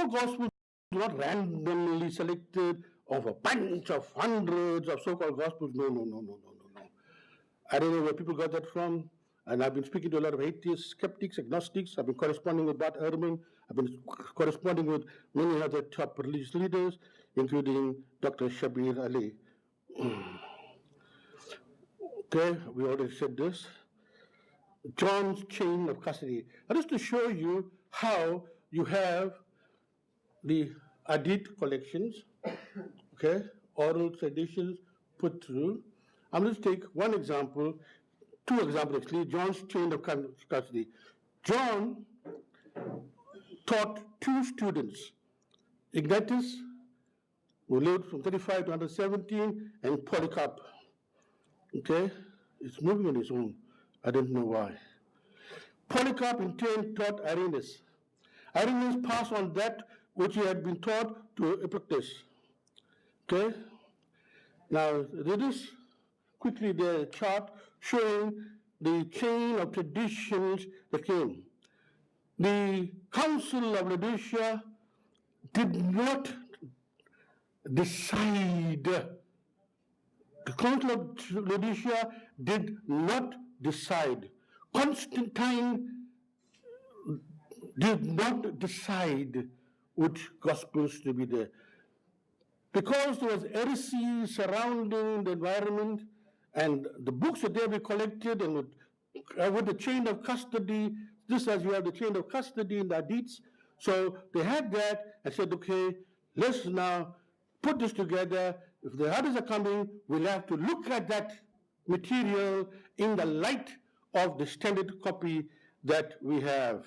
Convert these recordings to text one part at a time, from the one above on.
four Gospels are not randomly selected of a bunch of hundreds of so-called Gospels. No. I don't know where people got that from. And I've been speaking to a lot of atheists, skeptics, agnostics. I've been corresponding with Bart Ehrman. I've been corresponding with many other top religious leaders, including Dr. Shabir Ali. Okay, we already said this. John's chain of custody. That is to show you how you have the Hadith collections, okay, oral traditions put through. I'm going to take one example, two examples actually, John's chain of custody. John taught two students, Ignatius, who lived from 35 to 117, and Polycarp. Okay, it's moving on its own. I don't know why. Polycarp in turn taught Irenaeus. Irenaeus passed on that which he had been taught to Ipci. Okay? Now, there is quickly the chart showing the chain of traditions that came. The Council of Laodicea did not decide. The Council of Laodicea did not decide. Constantine did not decide which Gospels to be there. Because there was heresy surrounding the environment, and the books that they were collected, and with the chain of custody, just as you have the chain of custody in the Hadiths, so they had that and said, okay, let's now put this together. If the others are coming, we'll have to look at that material in the light of the standard copy that we have.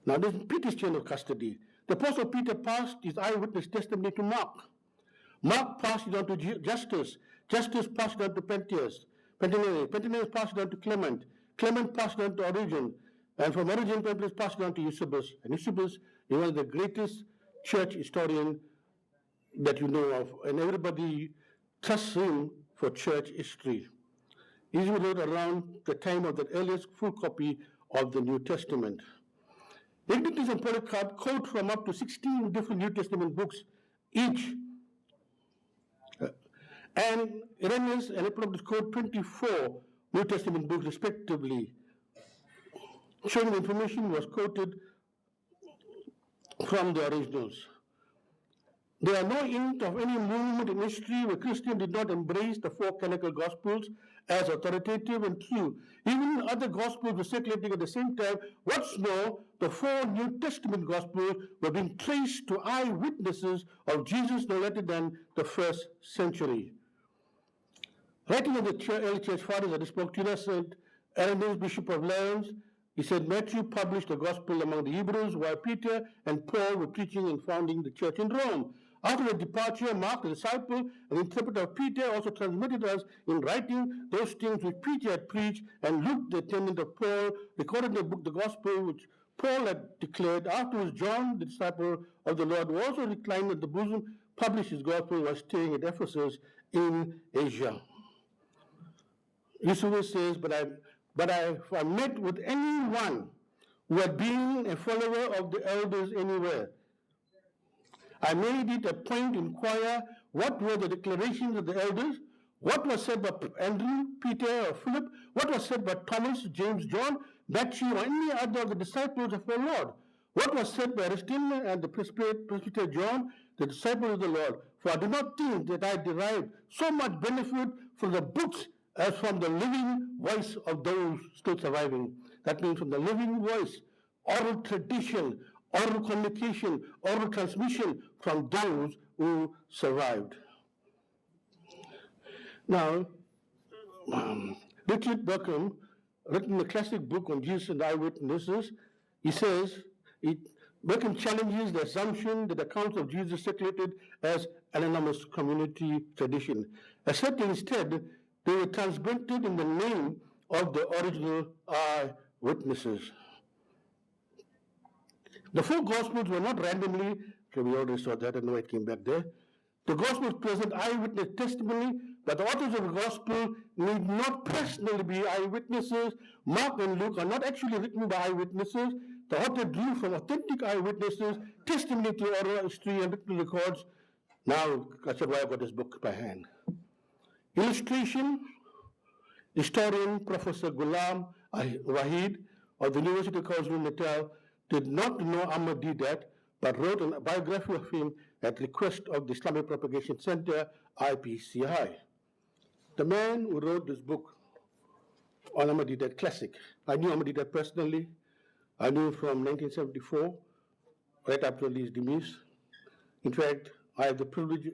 Now, this is Peter's chain of custody. The Apostle Peter passed his eyewitness testimony to Mark. Mark passed it on to Justus. Justus passed it on to Penteus. Penteus passed it on to Clement. Clement passed it on to Origen. And from Origen, Penteus passed it on to Eusebius. And Eusebius is one of the greatest church historians that you know of, and everybody trusts him for church history. He wrote around the time of the earliest full copy of the New Testament. Ignatius and Polycarp quote from up to 16 different New Testament books each. And Irenaeus and Epictetus quote 24 New Testament books respectively, showing the information was quoted from the originals. There are no hint of any movement in history where Christians did not embrace the four canonical Gospels as authoritative and true. Even other Gospels were circulating at the same time. What's more, the four New Testament Gospels were being traced to eyewitnesses of Jesus no later than the first century. Writing of the early church fathers, I spoke to St. Irenaeus, Bishop of Lyons, he said Matthew published the Gospel among the Hebrews, while Peter and Paul were preaching and founding the church in Rome. After the departure, Mark, the disciple and interpreter of Peter, also transmitted us in writing those things which Peter had preached, and Luke, the attendant of Paul, recorded in the book the Gospel which Paul had declared. Afterwards, John, the disciple of the Lord, who also reclined at the bosom, published his Gospel while staying at Ephesus in Asia. Eusebius says, but if I met with anyone who had been a follower of the elders anywhere, I made it a point to inquire what were the declarations of the elders, what was said by Andrew, Peter, or Philip, what was said by Thomas, James, John, Matthew, or any other of the disciples of our Lord, what was said by Ariston and the presbyter John, the disciples of the Lord. For I do not think that I derived so much benefit from the books as from the living voice of those still surviving. That means from the living voice, oral tradition, oral communication, oral transmission from those who survived. Now, Richard Burkham, written a classic book on Jesus and eyewitnesses, he says, Burkham challenges the assumption that accounts of Jesus circulated as an anonymous community tradition. Except instead, they were transmitted in the name of the original eyewitnesses. The four Gospels were not randomly, okay, we already saw that, I know it came back there. The Gospels present eyewitness testimony, but the authors of the Gospel need not personally be eyewitnesses. Mark and Luke are not actually written by eyewitnesses. The author drew from authentic eyewitnesses, testimony to oral history and written records. Now, that's why I got this book by hand. Illustration, historian Professor Ghulam Wahid of the University of KwaZulu-Natal did not know Ahmad Didat, but wrote a biography of him at request of the Islamic Propagation Center, IPCI. The man who wrote this book on Ahmad Didat Classic, I knew Ahmad Didat personally. I knew him from 1974, right after his demise. In fact, I had the privilege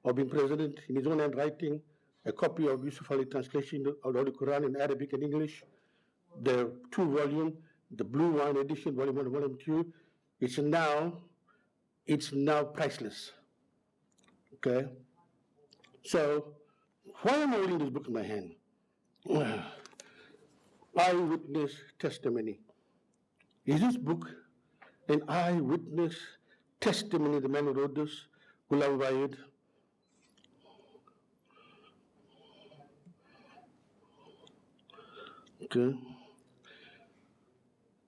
of being present in his own handwriting, a copy of Yusuf Ali translation of the Holy Quran in Arabic and English, the 2-volume, the blue wine edition, volume 1 and volume 2. It's now priceless. Okay? So, why am I holding this book in my hand? Eyewitness testimony. Is this book an eyewitness testimony? The man who wrote this, Ghulam Wahid. Okay.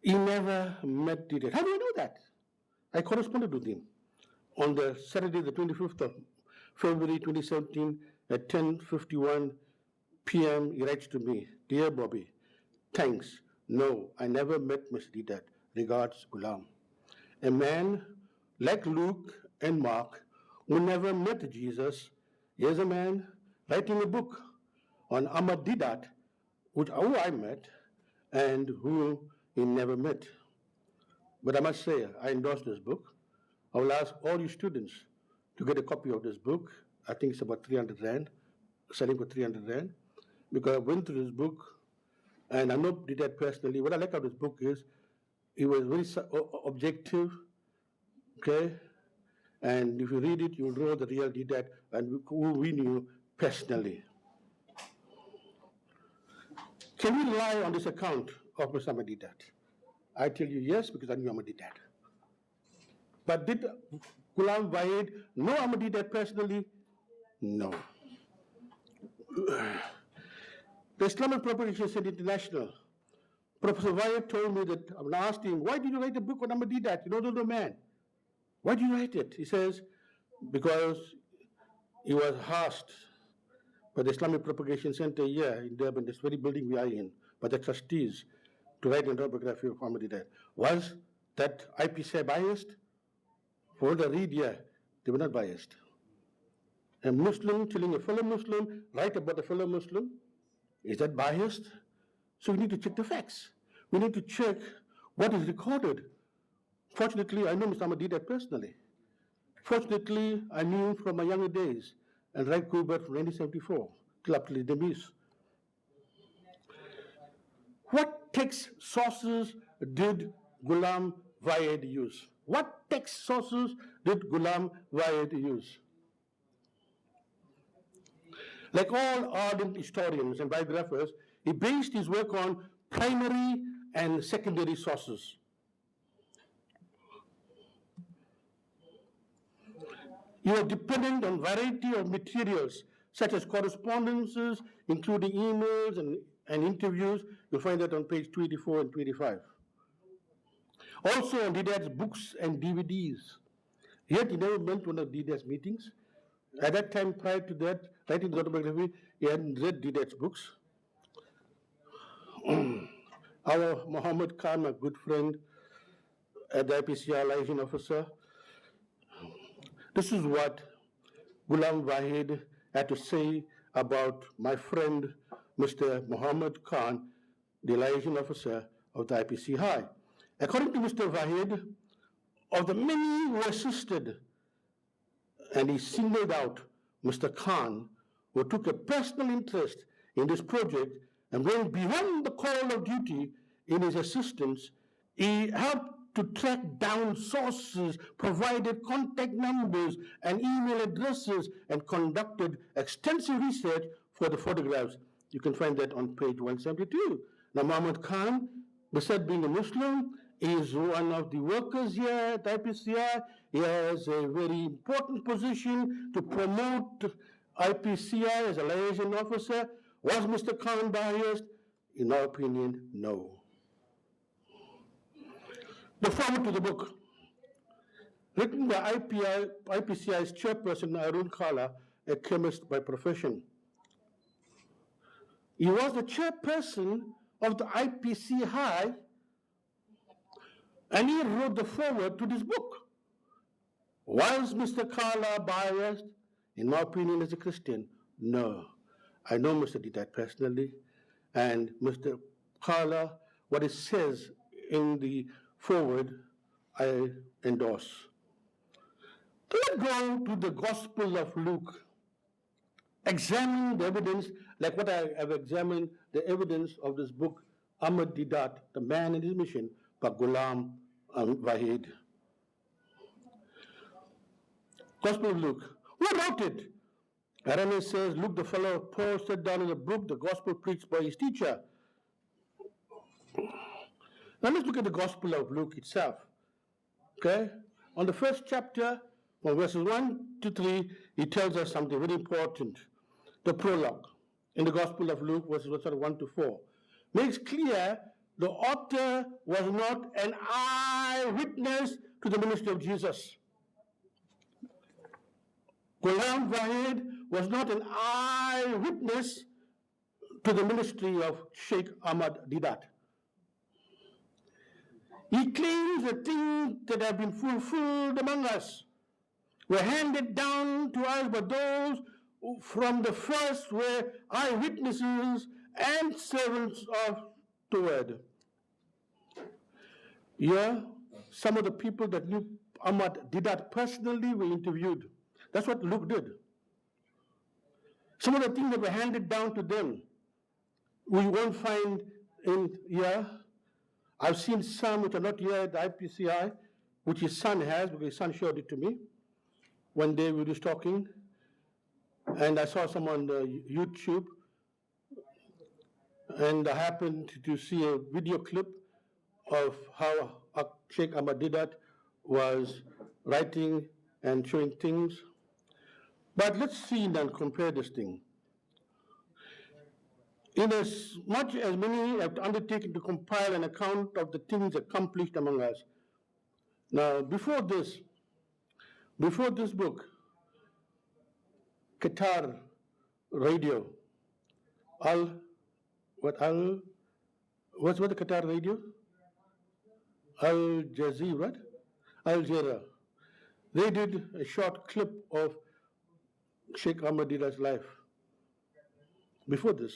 He never met Didat. How do I know that? I corresponded with him on the Saturday, the 25th of February 2017 at 10:51 p.m. He writes to me, "Dear Bobby, thanks. No, I never met Mr. Didat. Regards, Ghulam." A man like Luke and Mark who never met Jesus. Here's a man writing a book on Ahmad Didat, who I met and who he never met. But I must say, I endorse this book. I will ask all you students to get a copy of this book. I think it's about 300 Rand, selling for 300 Rand, because I went through this book, and I know Didat personally. What I like about this book is it was very objective, okay? And if you read it, you'll know the real Didat and who we knew personally. Can we rely on this account of Mr. Ahmad Didat? I tell you yes, because I knew Ahmad Didat. But did Ghulam Wahid know Ahmad Didat personally? No. The Islamic Propagation Center International, Professor Wahid told me that, when I asked him, why did you write a book on Ahmad Didat? You know the man. Why did you write it? He says, because he was asked by the Islamic Propagation Center here in Durban, this very building we are in, by the trustees, to write an autobiography of Ahmad Didat. Was that Ipci biased? For what I read here, they were not biased. A Muslim telling a fellow Muslim, write about a fellow Muslim, is that biased? So we need to check the facts. We need to check what is recorded. Fortunately, I know Mr. Ahmad Didat personally. Fortunately, I knew him from my younger days, and right Kubert from 1974 till up to his demise. What text sources did Ghulam Wahid use? What text sources did Ghulam Wahid use? Like all ardent historians and biographers, he based his work on primary and secondary sources. He was dependent on variety of materials, such as correspondences, including emails and interviews. You'll find that on page 284 and 285. Also on Didat's books and DVDs. Yet he never went to one of Didat's meetings. At that time, prior to that, writing the autobiography, he hadn't read Didat's books. Our Muhammad Khan, my good friend, at the IPCI liaison officer, this is what Ghulam Wahid had to say about my friend, Mr. Muhammad Khan, the liaison officer of the IPCI. According to Mr. Wahid, of the many who assisted, and he singled out Mr. Khan, who took a personal interest in this project and went beyond the call of duty in his assistance. He helped to track down sources, provided contact numbers and email addresses, and conducted extensive research for the photographs. You can find that on page 172. Now, Muhammad Khan, besides being a Muslim, is one of the workers here at IPCI. He has a very important position to promote IPCI as a liaison officer. Was Mr. Khan biased? In our opinion, no. The foreword to the book, written by IPCI's chairperson Arun Kala, a chemist by profession. He was the chairperson of the IPCI, and he wrote the foreword to this book. Was Mr. Kala biased? In my opinion, as a Christian, no. I know Mr. Didat personally, and Mr. Kala, what it says in the foreword, I endorse. Let's go to the Gospel of Luke. Examine the evidence, like what I have examined the evidence of this book, Ahmad Didat, The Man and His Mission, by Ghulam Wahid. Gospel of Luke. Who wrote it? Arame says, Luke, the fellow of Paul, set down in a book the gospel preached by his teacher. Now let's look at the Gospel of Luke itself. Okay? On the first chapter, from verses 1 to 3, he tells us something very important. The prologue in the Gospel of Luke, verses 1 to 4, makes clear the author was not an eyewitness to the ministry of Jesus. Ghulam Wahid was not an eyewitness to the ministry of Sheikh Ahmad Didat. He claims the things that have been fulfilled among us were handed down to us by those who from the first were eyewitnesses and servants of the word. Here, some of the people that knew Ahmad Didat personally were interviewed. That's what Luke did. Some of the things that were handed down to them, we won't find in here. I've seen some which are not here at the IPCI, which his son has, because his son showed it to me. One day we were just talking, and I saw some on the YouTube, and I happened to see a video clip of how Sheikh Ahmad Didat was writing and showing things. But let's see and compare this thing. In as much as many have undertaken to compile an account of the things accomplished among us. Now, before this book, Qatar radio, what's the Qatar radio? Al Jazeera, what? Al Jazeera. They did a short clip of Sheikh Ahmad Didat's life before this.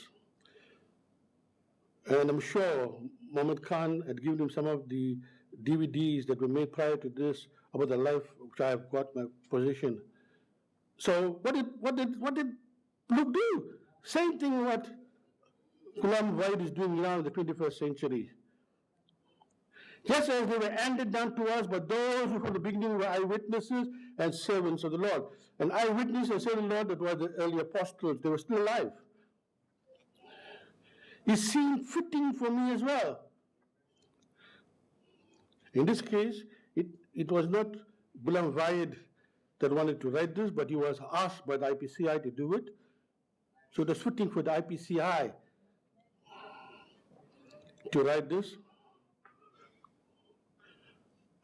And I'm sure Mohammed Khan had given him some of the DVDs that were made prior to this about the life which I have got my position. So what did Luke do? Same thing what Ghulam Wahid is doing now in the 21st century. Just as they were handed down to us by those who from the beginning were eyewitnesses and servants of the Lord. An eyewitness and servant of the Lord, that were the early apostles, they were still alive. It seemed fitting for me as well. In this case, it was not Ghulam Wahid that wanted to write this, but he was asked by the IPCI to do it. So it was fitting for the IPCI to write this.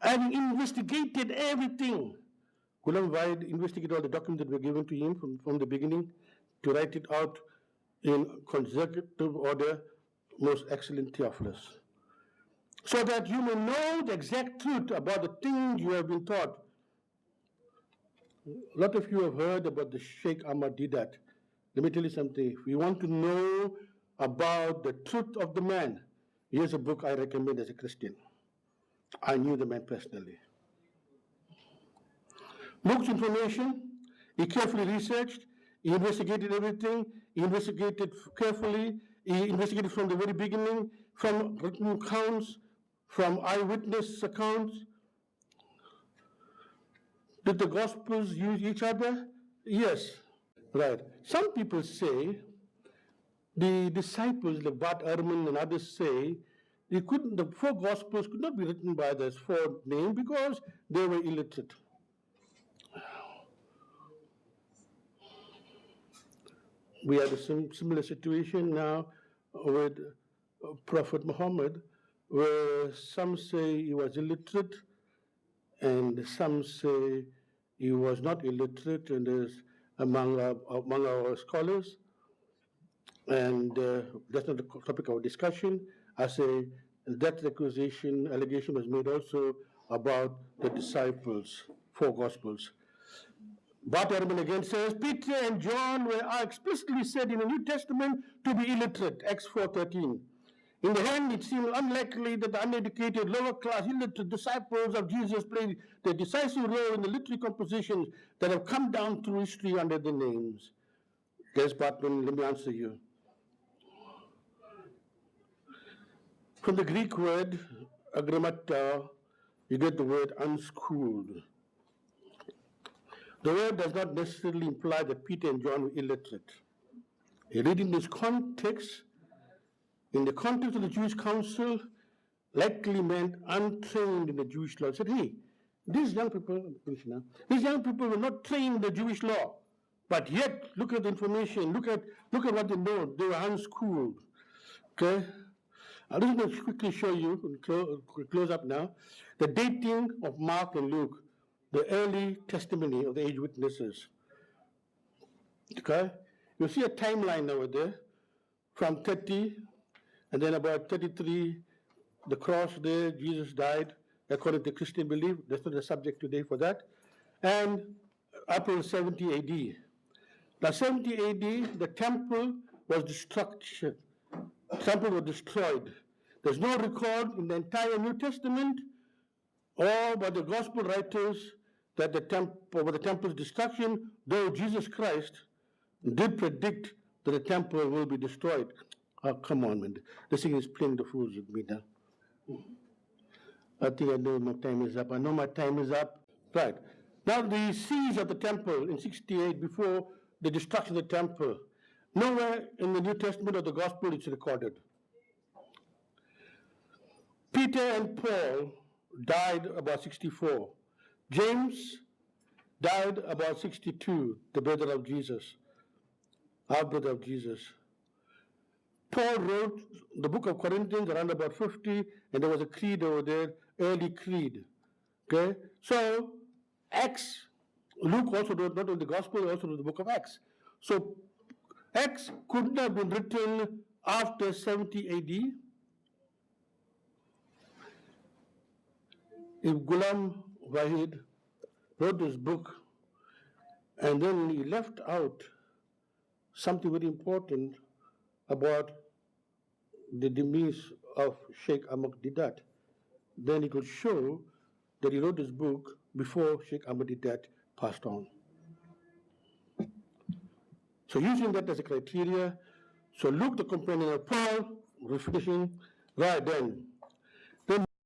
And he investigated everything. Ghulam Wahid investigated all the documents that were given to him from the beginning to write it out in consecutive order, most excellent Theophilus, so that you may know the exact truth about the things you have been taught. A lot of you have heard about the Sheikh Ahmad Didat. Let me tell you something. If you want to know about the truth of the man, here's a book I recommend as a Christian. I knew the man personally. Luke's information, he carefully researched, he investigated everything, he investigated carefully, he investigated from the very beginning, from written accounts, from eyewitness accounts. Did the Gospels use each other? Yes. Right. Some people say, the disciples like Bart Ehrman and others say, the four Gospels could not be written by this four name because they were illiterate. We had a similar situation now with Prophet Muhammad. where some say he was illiterate and some say he was not illiterate, and there's among our scholars. And that's not the topic of discussion. I say that allegation was made also about the disciples, 4 Gospels. Bart Ehrman again says, Peter and John are explicitly said in the New Testament to be illiterate, Acts 4:13. In the end, it seems unlikely that the uneducated, lower-class, illiterate disciples of Jesus played the decisive role in the literary compositions that have come down through history under the names. Yes, Bartman, let me answer you. From the Greek word agrammata, you get the word unschooled. The word does not necessarily imply that Peter and John were illiterate. Reading this context, in the context of the Jewish council, likely meant untrained in the Jewish law. It said, hey, these young people were not trained in the Jewish law, but yet look at the information, look at what they know. They were unschooled. Okay? I'll just quickly show you, close up now, the dating of Mark and Luke, the early testimony of the age witnesses. Okay? You'll see a timeline over there from 30, and then about 33, the cross there, Jesus died, according to Christian belief. That's not the subject today for that. And April 70 AD. Now, 70 AD, the temple was destroyed. There's no record in the entire New Testament or by the gospel writers that the temple's destruction, though Jesus Christ did predict that the temple will be destroyed. Oh, come on, man. This thing is playing the fools with me now. I think I know my time is up. I know my time is up. Right. Now, the siege of the temple in 68, before the destruction of the temple, nowhere in the New Testament or the gospel it's recorded. Peter and Paul died about 64. James died about 62, the brother of Jesus, our brother of Jesus. Paul wrote the book of Corinthians around about 50, and there was a creed over there, early creed. Okay? So, Acts, Luke also wrote not only the gospel, also wrote the book of Acts. So, Acts couldn't have been written after 70 AD. If Ghulam Wahid wrote this book and then he left out something very important about the demise of Sheikh Ahmad Didat, then he could show that he wrote this book before Sheikh Ahmad Didat passed on. So using that as a criteria, so Luke, the companion of Paul, we're finishing, right then.